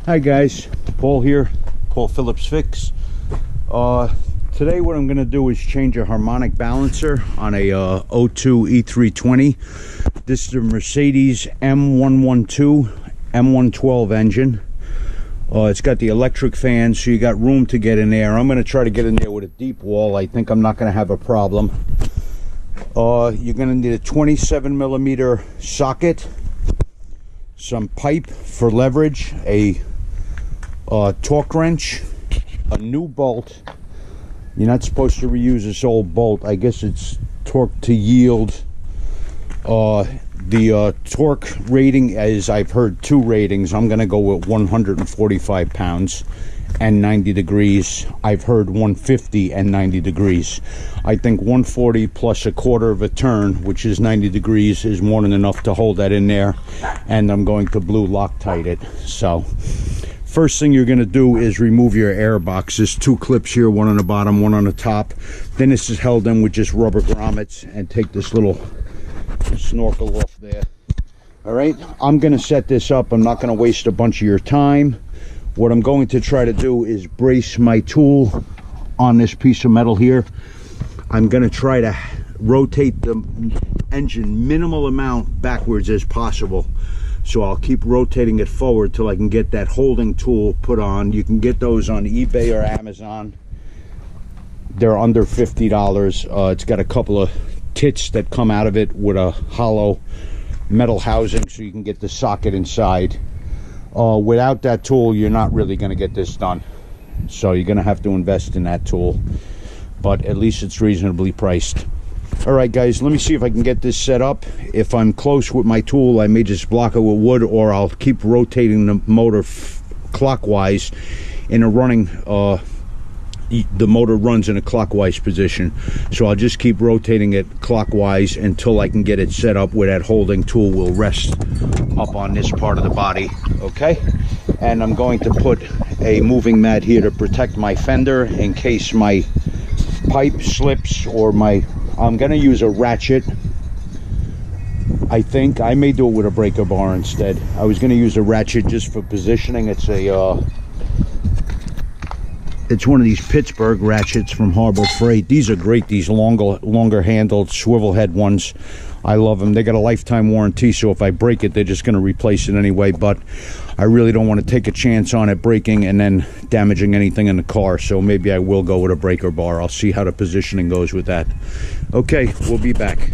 Hi guys, Paul here, Paul Phillips Fix. Today what I'm going to do is change a harmonic balancer on a O2 E320. This is a Mercedes M112 M112 engine. It's got the electric fan, so you got room to get in there. I'm going to try to get in there with a deep wall. I think I'm not going to have a problem. You're going to need a 27mm socket, some pipe for leverage, a torque wrench, a new bolt. You're not supposed to reuse this old bolt. I guess it's torque to yield. The torque rating, as I've heard, 2 ratings. I'm going to go with 145 pounds and 90 degrees. I've heard 150 and 90 degrees. I think 140 plus a quarter of a turn, which is 90 degrees, is more than enough to hold that in there. And I'm going to blue Loctite it. So first thing you're going to do is remove your air box. There's 2 clips here, one on the bottom, one on the top. Then this is held in with just rubber grommets, and take this little snorkel off there. All right, I'm going to set this up. I'm not going to waste a bunch of your time. What I'm going to try to do is brace my tool on this piece of metal here. I'm going to try to rotate the engine minimal amount backwards as possible. So I'll keep rotating it forward till I can get that holding tool put on. You can get those on eBay or Amazon. They're under $50. It's got a couple of tits that come out of it with a hollow metal housing, so you can get the socket inside. Without that tool, you're not really going to get this done. So you're going to have to invest in that tool. But at least it's reasonably priced. Alright guys, let me see if I can get this set up. If I'm close with my tool, I may just block it with wood, or I'll keep rotating the motor clockwise in a running, the motor runs in a clockwise position. So I'll just keep rotating it clockwise until I can get it set up where that holding tool will rest up on this part of the body. Okay? And I'm going to put a moving mat here to protect my fender in case my pipe slips, or I'm going to use a ratchet. I think I may do it with a breaker bar instead. I was going to use a ratchet just for positioning. It's one of these Pittsburgh ratchets from Harbor Freight. These are great, these longer handled swivel head ones. I love them. They got a lifetime warranty, so if I break it, they're just going to replace it anyway. But I really don't want to take a chance on it breaking and then damaging anything in the car, so maybe I will go with a breaker bar. I'll see how the positioning goes with that. Okay, we'll be back.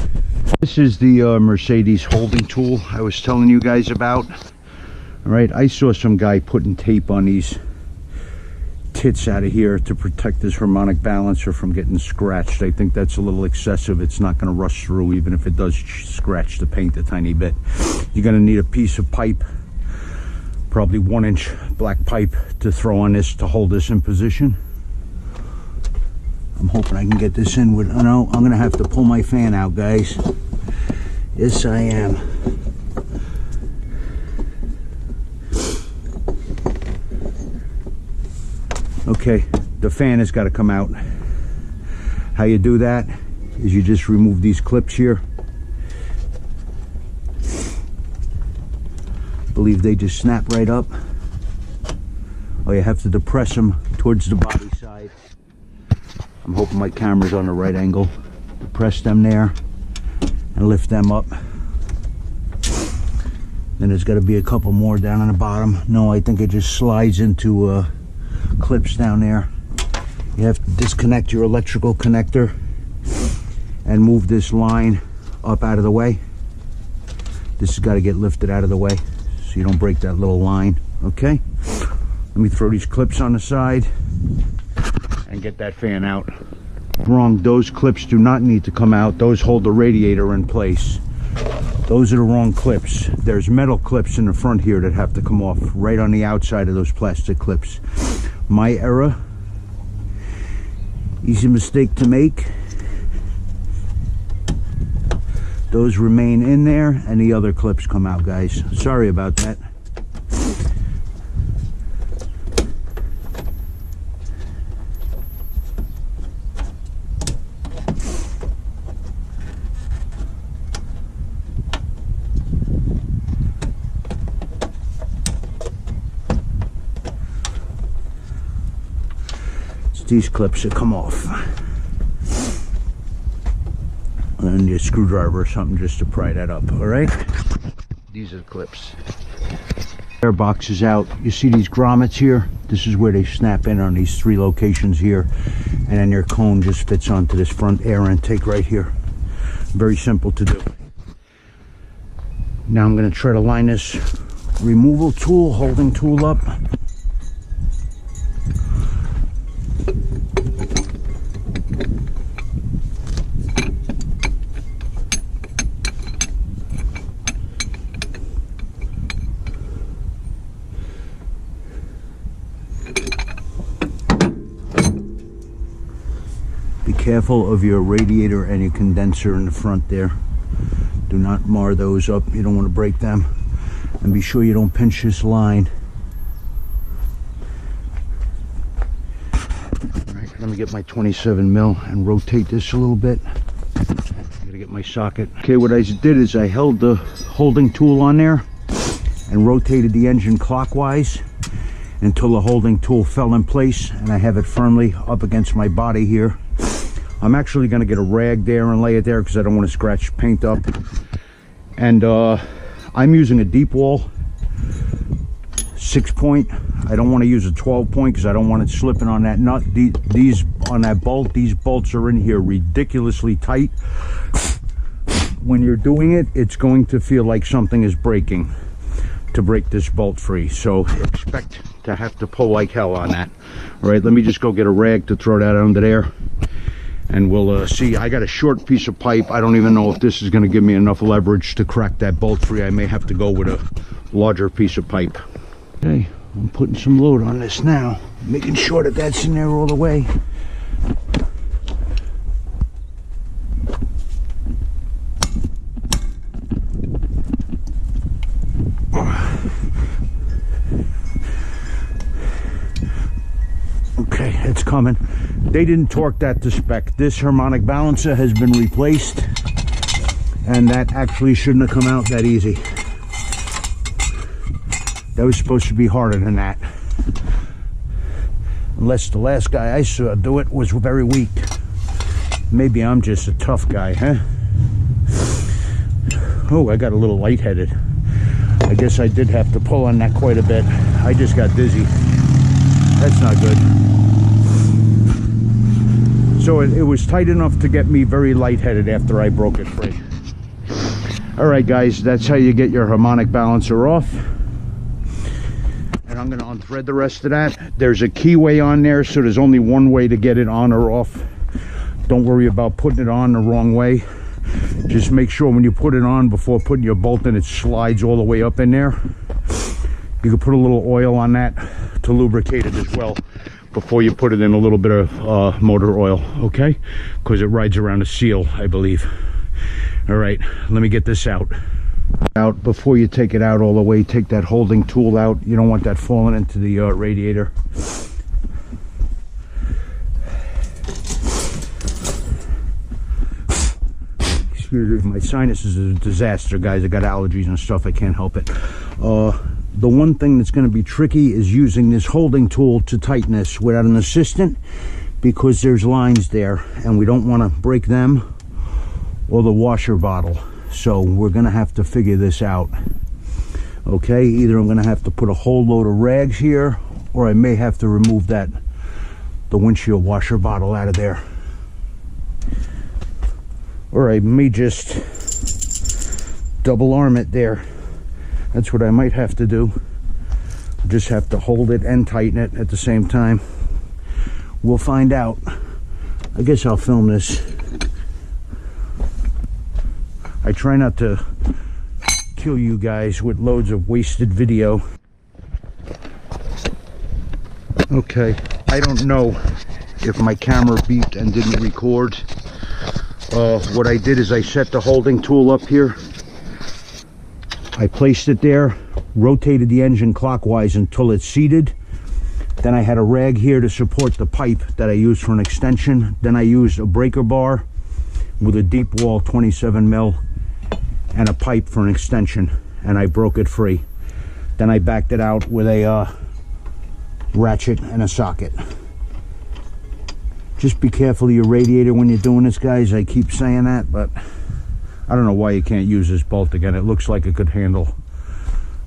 This is the Mercedes holding tool I was telling you guys about. All right, I saw some guy putting tape on these tits out of here to protect this harmonic balancer from getting scratched. I think that's a little excessive. It's not going to rust through, even if it does scratch the paint a tiny bit. You're going to need a piece of pipe, probably 1-inch black pipe, to throw on this to hold this in position. I'm hoping I can get this in with, oh no, I'm going to have to pull my fan out, guys. Yes, I am. Okay, the fan has got to come out. How you do that is you just remove these clips here. I believe they just snap right up. Oh, you have to depress them towards the body side. I'm hoping my camera's on the right angle. Depress them there and lift them up. Then there's got to be a couple more down on the bottom. No, I think it just slides into clips down there. You have to disconnect your electrical connector and move this line up out of the way. This has got to get lifted out of the way so you don't break that little line. Okay, let me throw these clips on the side and get that fan out. Wrong, those clips do not need to come out. Those hold the radiator in place. Those are the wrong clips. There's metal clips in the front here that have to come off right on the outside of those plastic clips. My error. Easy mistake to make. Those remain in there and the other clips come out, guys. Sorry about that. these clips that come off. And your screwdriver or something just to pry that up, all right? These are the clips. Air box is out. You see these grommets here? This is where they snap in on these 3 locations here. And then your cone just fits onto this front air intake right here. Very simple to do. Now I'm going to try to line this removal tool, holding tool up. Be careful of your radiator and your condenser in the front there. Do not mar those up. You don't want to break them. And be sure you don't pinch this line. All right, let me get my 27 mil and rotate this a little bit. I gotta get my socket. Okay, what I did is I held the holding tool on there and rotated the engine clockwise until the holding tool fell in place, and I have it firmly up against my body here. I'm actually going to get a rag there and lay it there because I don't want to scratch paint up. And I'm using a deep wall 6-point. I don't want to use a 12-point because I don't want it slipping on that nut. These on that bolt, these bolts are in here ridiculously tight. When you're doing it, it's going to feel like something is breaking to break this bolt free. So expect to have to pull like hell on that. All right, let me just go get a rag to throw that under there. And we'll see. I got a short piece of pipe. I don't even know if this is going to give me enough leverage to crack that bolt free. I may have to go with a larger piece of pipe. Okay, I'm putting some load on this now, making sure that that's in there all the way. Okay, it's coming. They didn't torque that to spec. This harmonic balancer has been replaced, and that actually shouldn't have come out that easy. That was supposed to be harder than that. Unless the last guy I saw do it was very weak. Maybe I'm just a tough guy, huh? Oh, I got a little lightheaded. I guess I did have to pull on that quite a bit. I just got dizzy. That's not good. So it was tight enough to get me very lightheaded after I broke it free. All right, guys, that's how you get your harmonic balancer off. And I'm going to unthread the rest of that. There's a keyway on there, so there's only one way to get it on or off. Don't worry about putting it on the wrong way. Just make sure when you put it on, before putting your bolt in, it slides all the way up in there. You can put a little oil on that to lubricate it as well before you put it in a little bit of motor oil, okay? Because it rides around a seal, I believe. All right, let me get this out. Before you take it out all the way, take that holding tool out. You don't want that falling into the radiator. Excuse me, my sinus is a disaster, guys. I got allergies and stuff. I can't help it. The one thing that's going to be tricky is using this holding tool to tighten this without an assistant, because there's lines there and we don't want to break them or the washer bottle. So we're going to have to figure this out. Okay, either I'm going to have to put a whole load of rags here, or I may have to remove the windshield washer bottle out of there. Or I may just double arm it there. That's what I might have to do. Just have to hold it and tighten it at the same time. We'll find out. I guess I'll film this. I try not to kill you guys with loads of wasted video. Okay, I don't know if my camera beeped and didn't record. What I did is I set the holding tool up here. I placed it there, rotated the engine clockwise until it's seated. Then I had a rag here to support the pipe that I used for an extension. Then I used a breaker bar with a deep wall 27 mil and a pipe for an extension, and I broke it free. Then I backed it out with a ratchet and a socket. Just be careful of your radiator when you're doing this, guys. I keep saying that, but I don't know why you can't use this bolt again. It looks like it could handle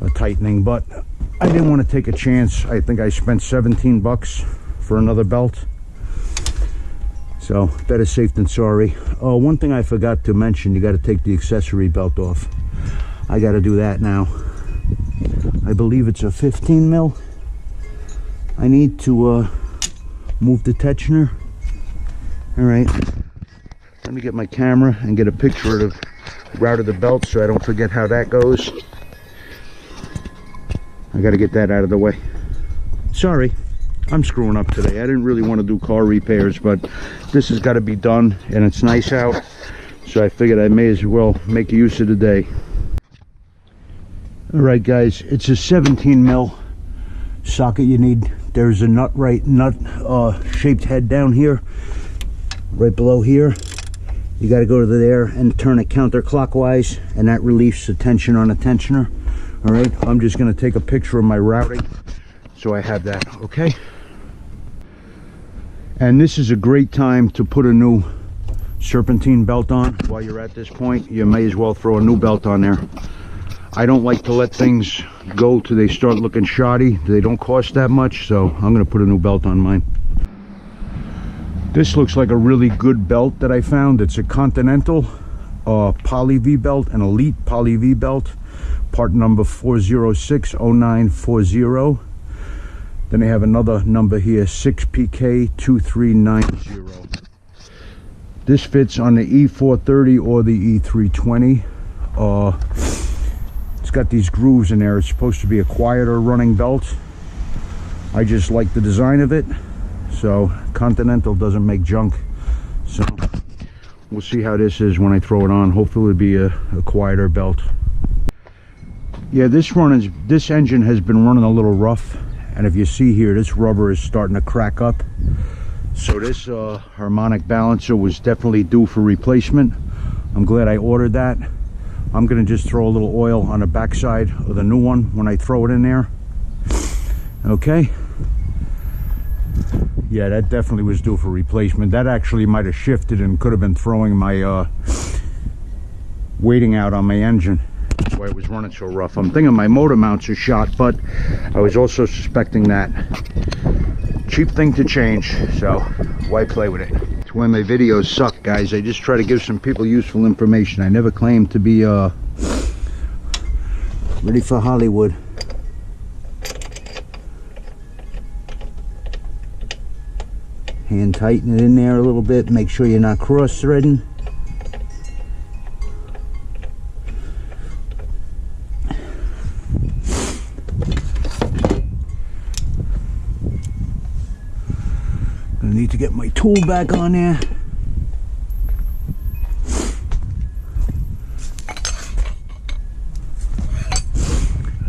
a tightening, but I didn't want to take a chance. I think I spent 17 bucks for another belt. So better safe than sorry. Oh, one thing I forgot to mention, you got to take the accessory belt off. I got to do that now. I believe it's a 15 mil. I need to move the tensioner. All right, let me get my camera and get a picture of the route of the belt so I don't forget how that goes. I got to get that out of the way. Sorry, I'm screwing up today. I didn't really want to do car repairs, but this has got to be done, and it's nice out, so I figured I may as well make use of the day. All right, guys, it's a 17 mil socket you need. There's a nut shaped head down here, right below here. You got to go to there and turn it counterclockwise, and that relieves the tension on the tensioner. All right, I'm just going to take a picture of my routing so I have that. Okay, and this is a great time to put a new serpentine belt on. While you're at this point, you may as well throw a new belt on there. I don't like to let things go till they start looking shoddy. They don't cost that much, so I'm going to put a new belt on mine. This looks like a really good belt that I found. It's a Continental Poly V belt, an Elite Poly V belt, part number 4060940. Then they have another number here, 6PK2390. This fits on the E430 or the E320. It's got these grooves in there. It's supposed to be a quieter running belt. I just like the design of it. So Continental doesn't make junk. So we'll see how this is when I throw it on. Hopefully it'll be a quieter belt. Yeah, this engine has been running a little rough. And if you see here, this rubber is starting to crack up. So this harmonic balancer was definitely due for replacement. I'm glad I ordered that. I'm going to just throw a little oil on the backside of the new one when I throw it in there. Okay. Yeah, that definitely was due for replacement. That actually might have shifted and could have been throwing my weighting out on my engine. That's why it was running so rough. I'm thinking my motor mounts are shot, but I was also suspecting that. Cheap thing to change, so why play with it? It's why my videos suck, guys. I just try to give some people useful information. I never claim to be ready for Hollywood. Hand tighten it in there a little bit. Make sure you're not cross threading. Gonna need to get my tool back on there.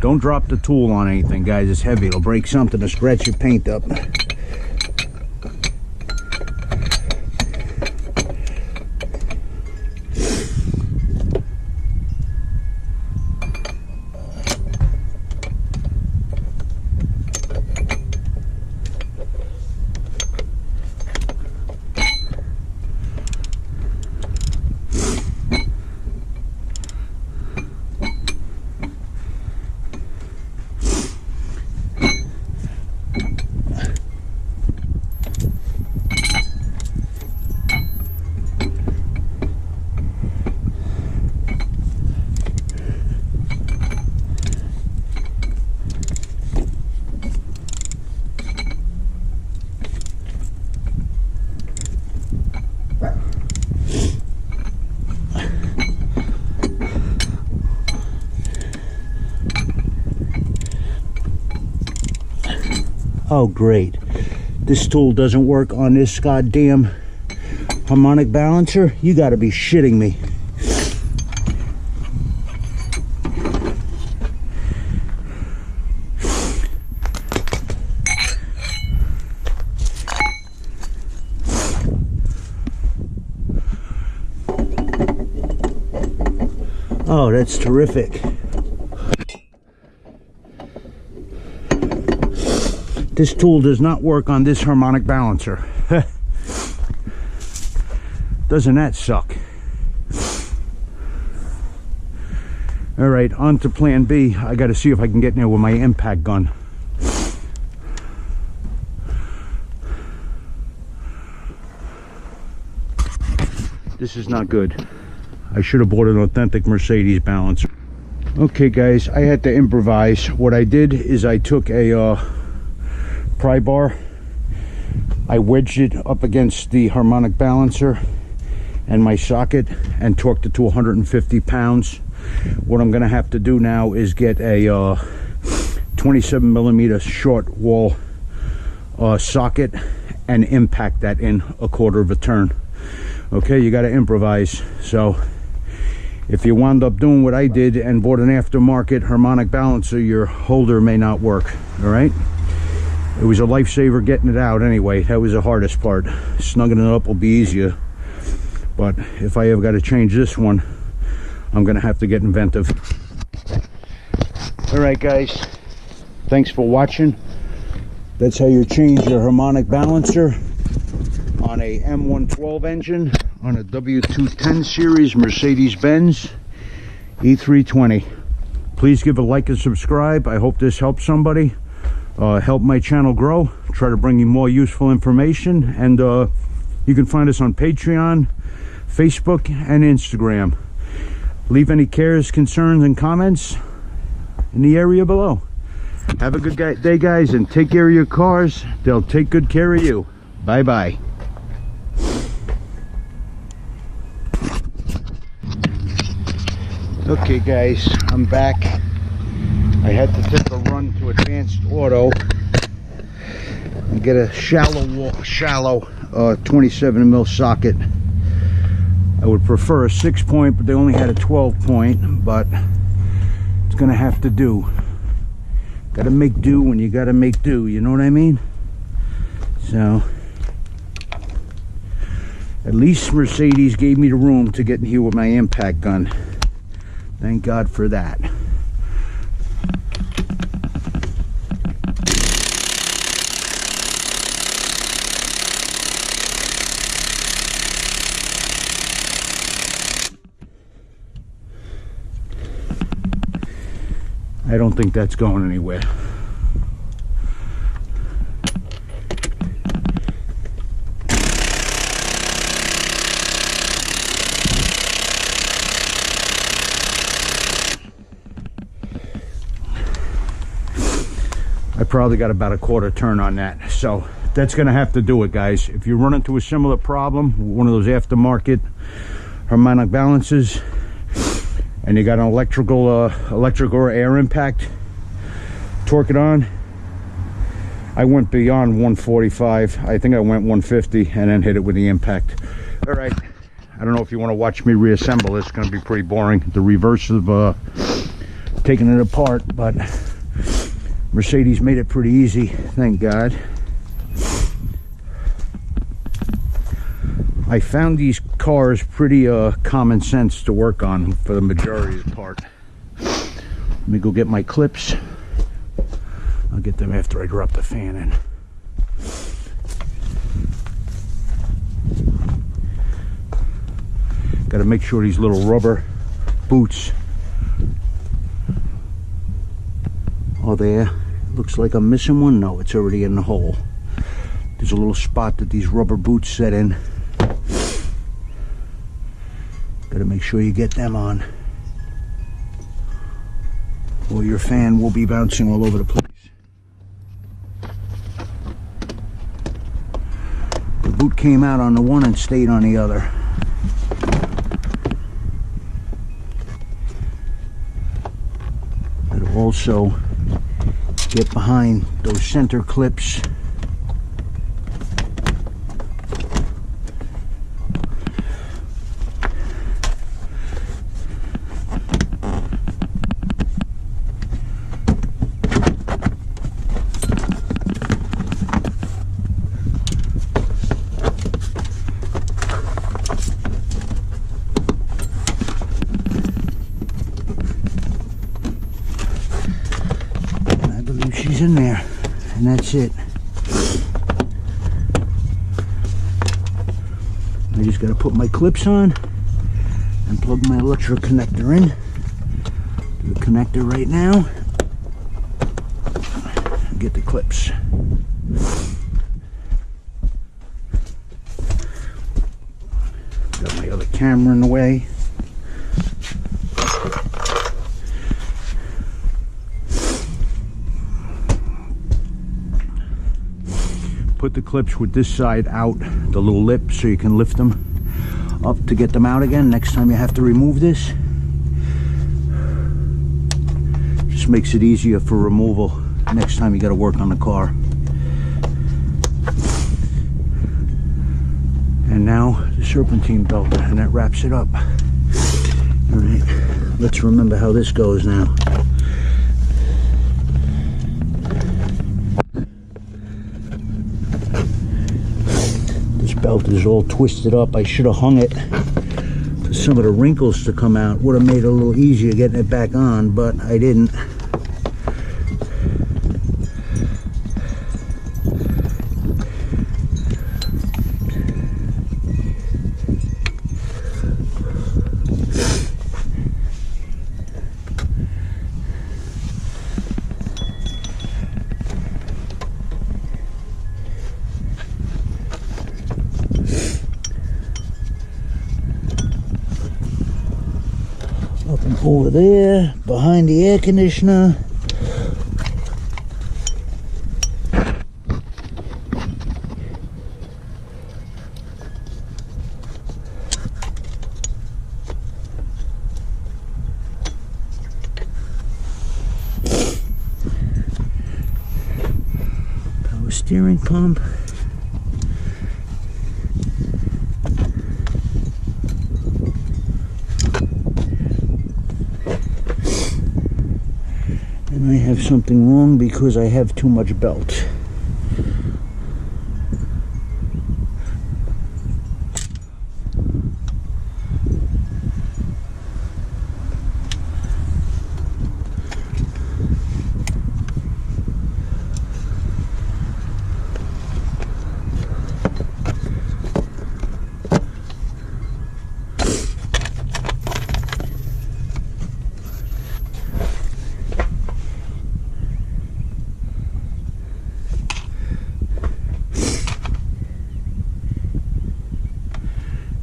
Don't drop the tool on anything, guys. It's heavy. It'll break something or scratch your paint up. Oh great, this tool doesn't work on this goddamn harmonic balancer? You gotta be shitting me. Oh, that's terrific. This tool does not work on this harmonic balancer. Doesn't that suck? All right, on to plan B. I got to see if I can get in there with my impact gun. This is not good. I should have bought an authentic Mercedes balancer. Okay guys, I had to improvise. What I did is I took a pry bar, I wedged it up against the harmonic balancer and my socket and torqued it to 150 pounds. What I'm gonna have to do now is get a 27 millimeter short wall socket and impact that in a quarter of a turn. Okay, you got to improvise. So if you wound up doing what I did and bought an aftermarket harmonic balancer, your holder may not work. All right, it was a lifesaver getting it out anyway. That was the hardest part. Snugging it up will be easier, but if I ever got to change this one, I'm gonna have to get inventive. All right guys, thanks for watching. That's how you change your harmonic balancer on a M112 engine on a W210 series Mercedes-Benz E320. Please give a like and subscribe. I hope this helps somebody, help my channel grow, try to bring you more useful information, and you can find us on Patreon, Facebook, and Instagram. Leave any cares, concerns, and comments in the area below. Have a good day guys, and take care of your cars. They'll take good care of you. Bye bye. Okay guys, I'm back. I had to take a run to Advanced Auto and get a shallow 27 mil socket. I would prefer a 6-point, but they only had a 12-point, but it's gonna have to do. Gotta make do when you gotta make do, you know what I mean? So at least Mercedes gave me the room to get in here with my impact gun. Thank God for that. I don't think that's going anywhere. I probably got about a quarter turn on that, so that's gonna have to do it guys. If you run into a similar problem, one of those aftermarket harmonic balances, and you got an electrical or air impact, torque it on. I went beyond 145. I think I went 150 and then hit it with the impact. All right, I don't know if you want to watch me reassemble this. It's going to be pretty boring, the reverse of taking it apart, but Mercedes made it pretty easy, thank God. I found these cars pretty common sense to work on for the majority of the part. Let me go get my clips. I'll get them after I drop the fan in. Got to make sure these little rubber boots are there. Looks like I'm missing one. No, it's already in the hole. There's a little spot that these rubber boots set in. Gotta make sure you get them on, or your fan will be bouncing all over the place. The boot came out on the one and stayed on the other. It'll also get behind those center clips. She's in there, and that's it. I just got to put my clips on and plug my electric connector in. The connector right now. Get the clips. Got my other camera in the way. Put the clips with this side out, the little lip, so you can lift them up to get them out again next time you have to remove this. Just makes it easier for removal next time you got to work on the car. And now the serpentine belt, and that wraps it up. All right, let's remember how this goes now. This belt is all twisted up. I should have hung it for some of the wrinkles to come out. Would have made it a little easier getting it back on, but I didn't. Over there, behind the air conditioner. Power steering pump. I have something wrong because I have too much belt.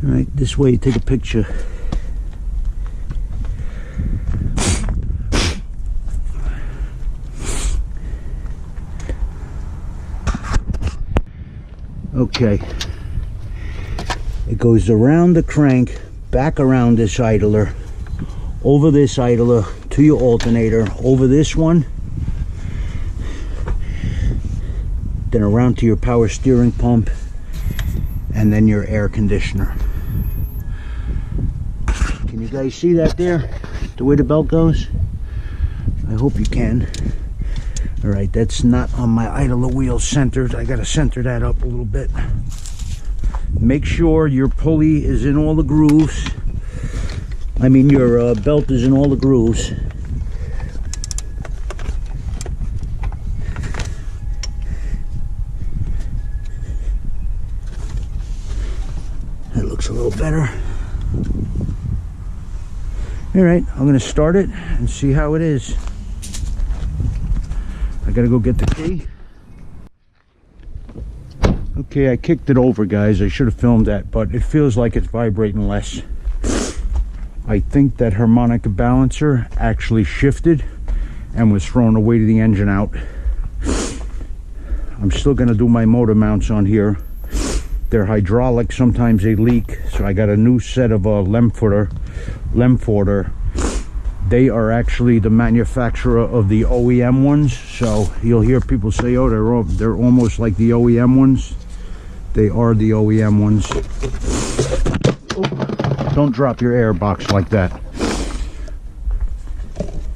Alright, this way you take a picture. Okay. It goes around the crank, back around this idler, over this idler to your alternator, over this one, then around to your power steering pump, and then your air conditioner. Can you guys see that there? The way the belt goes? I hope you can. Alright, that's not on my idler wheel centered. I gotta center that up a little bit. Make sure your pulley is in all the grooves. I mean, your belt is in all the grooves. That looks a little better. Alright, I'm going to start it and see how it is. I got to go get the key. Okay, I kicked it over, guys. I should have filmed that, but it feels like it's vibrating less. I think that harmonic balancer actually shifted and was thrown away to the engine out. I'm still going to do my motor mounts on here. They're hydraulic, sometimes they leak, so I got a new set of Lemforder. They are actually the manufacturer of the OEM ones, so you'll hear people say, oh, they're almost like the OEM ones. They are the OEM ones. Oh, don't drop your air box like that.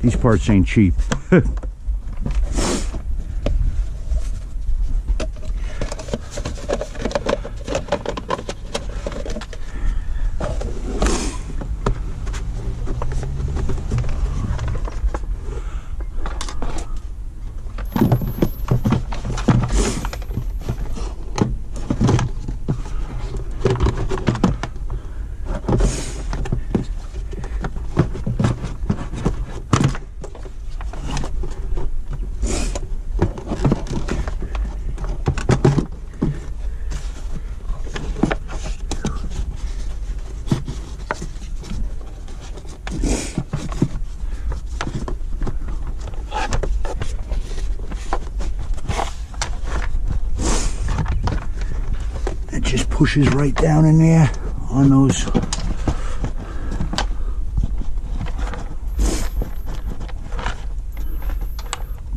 These parts ain't cheap. pushes right down in there on those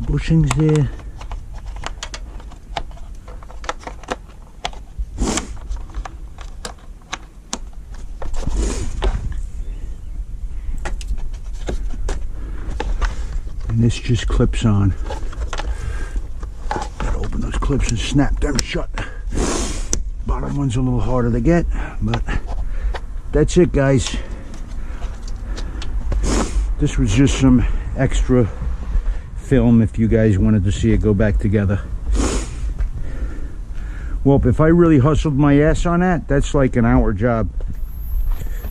bushings there. And this just clips on. Gotta open those clips and snap them shut. Bottom one's a little harder to get, but that's it, guys. This was just some extra film if you guys wanted to see it go back together. Well, if I really hustled my ass on that, that's like an hour job.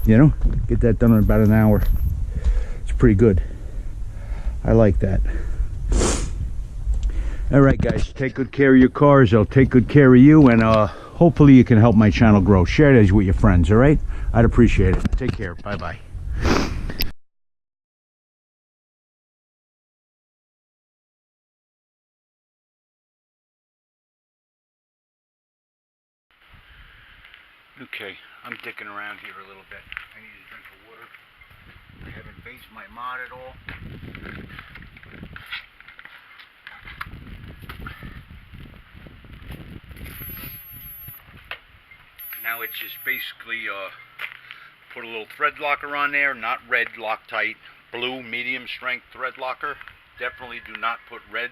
You know, get that done in about an hour. It's pretty good. I like that. All right, guys, take good care of your cars. I'll take good care of you, and hopefully you can help my channel grow. Share these with your friends, all right? I'd appreciate it. Take care. Bye-bye. Okay, I'm dicking around here a little bit. I need a drink of water. I haven't based my mod at all. Now it's just basically put a little thread locker on there, not red Loctite, blue medium strength thread locker. Definitely do not put red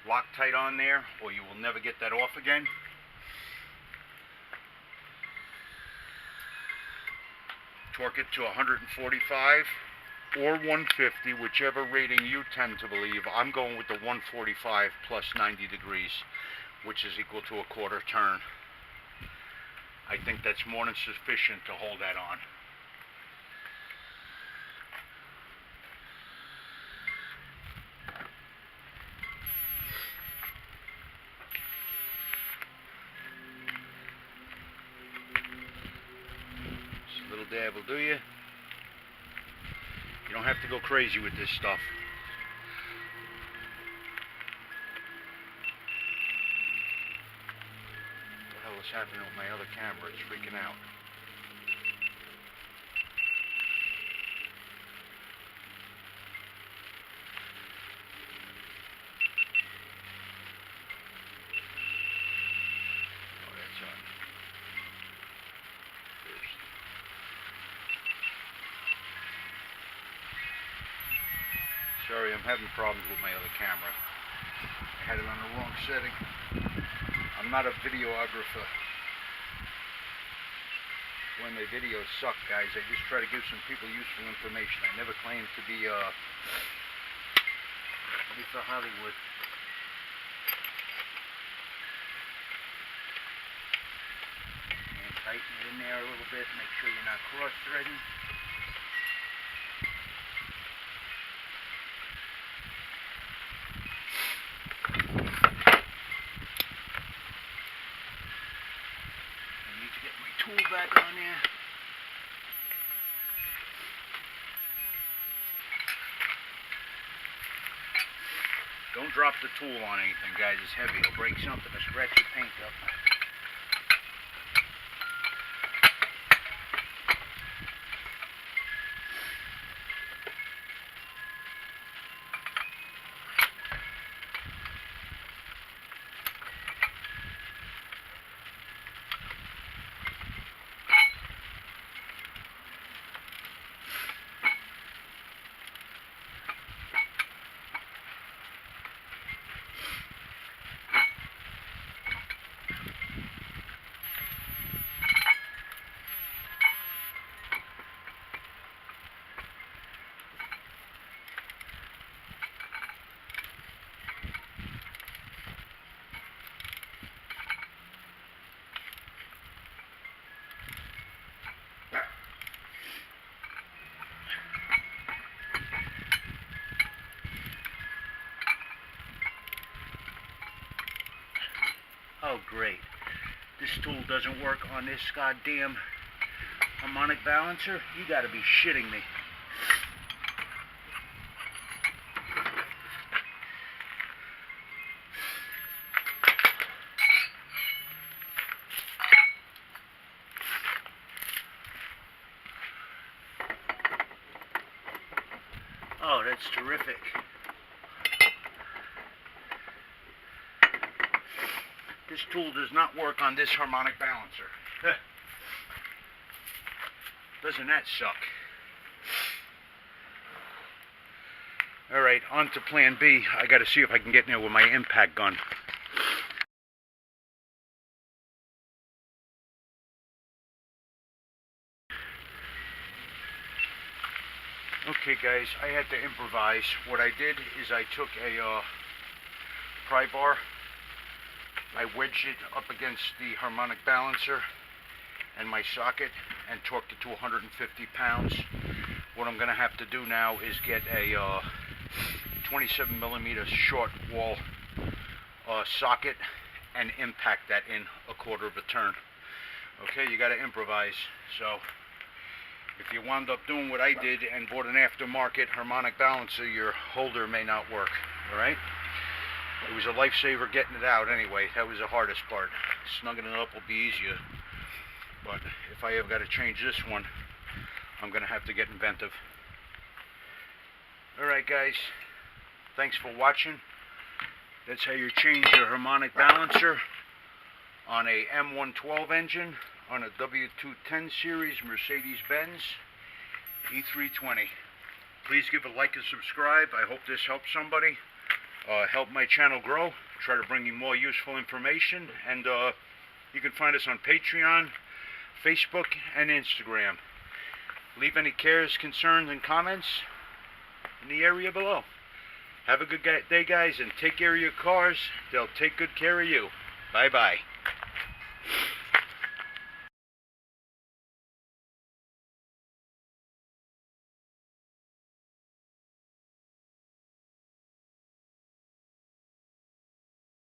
Loctite on there or you will never get that off again. Torque it to 145 or 150, whichever rating you tend to believe. I'm going with the 145 plus 90 degrees, which is equal to a quarter turn. I think that's more than sufficient to hold that on. Just a little dab will do you. You don't have to go crazy with this stuff. What the hell is happening with my other camera? It's freaking out. Oh, that's on. First. Sorry, I'm having problems with my other camera. I had it on the wrong setting. I'm not a videographer. When my videos suck, guys, I just try to give some people useful information. I never claim to be Mr. Hollywood. And tighten it in there a little bit. Make sure you're not cross-threading. Tool back on there. Don't drop the tool on anything, guys. It's heavy. It'll break something or scratch your paint up. Oh great, this tool doesn't work on this goddamn harmonic balancer? You gotta be shitting me. Oh, that's terrific. This tool does not work on this harmonic balancer. Doesn't that suck? Alright, on to plan B. I gotta see if I can get in there with my impact gun. Okay guys, I had to improvise. What I did is I took a pry bar, I wedged it up against the harmonic balancer and my socket and torqued it to 150 pounds. What I'm going to have to do now is get a 27mm short wall socket and impact that in a quarter of a turn. Okay, you got to improvise. So if you wound up doing what I did and bought an aftermarket harmonic balancer, your holder may not work. Alright? It was a lifesaver getting it out anyway. That was the hardest part. Snugging it up will be easier. But if I ever got to change this one, I'm going to have to get inventive. Alright guys, thanks for watching. That's how you change your harmonic balancer on a M112 engine on a W210 series Mercedes-Benz E320. Please give a like and subscribe. I hope this helps somebody. Help my channel grow. Try to bring you more useful information. And you can find us on Patreon, Facebook, and Instagram. Leave any cares, concerns, and comments in the area below. Have a good day, guys, and take care of your cars. They'll take good care of you. Bye-bye.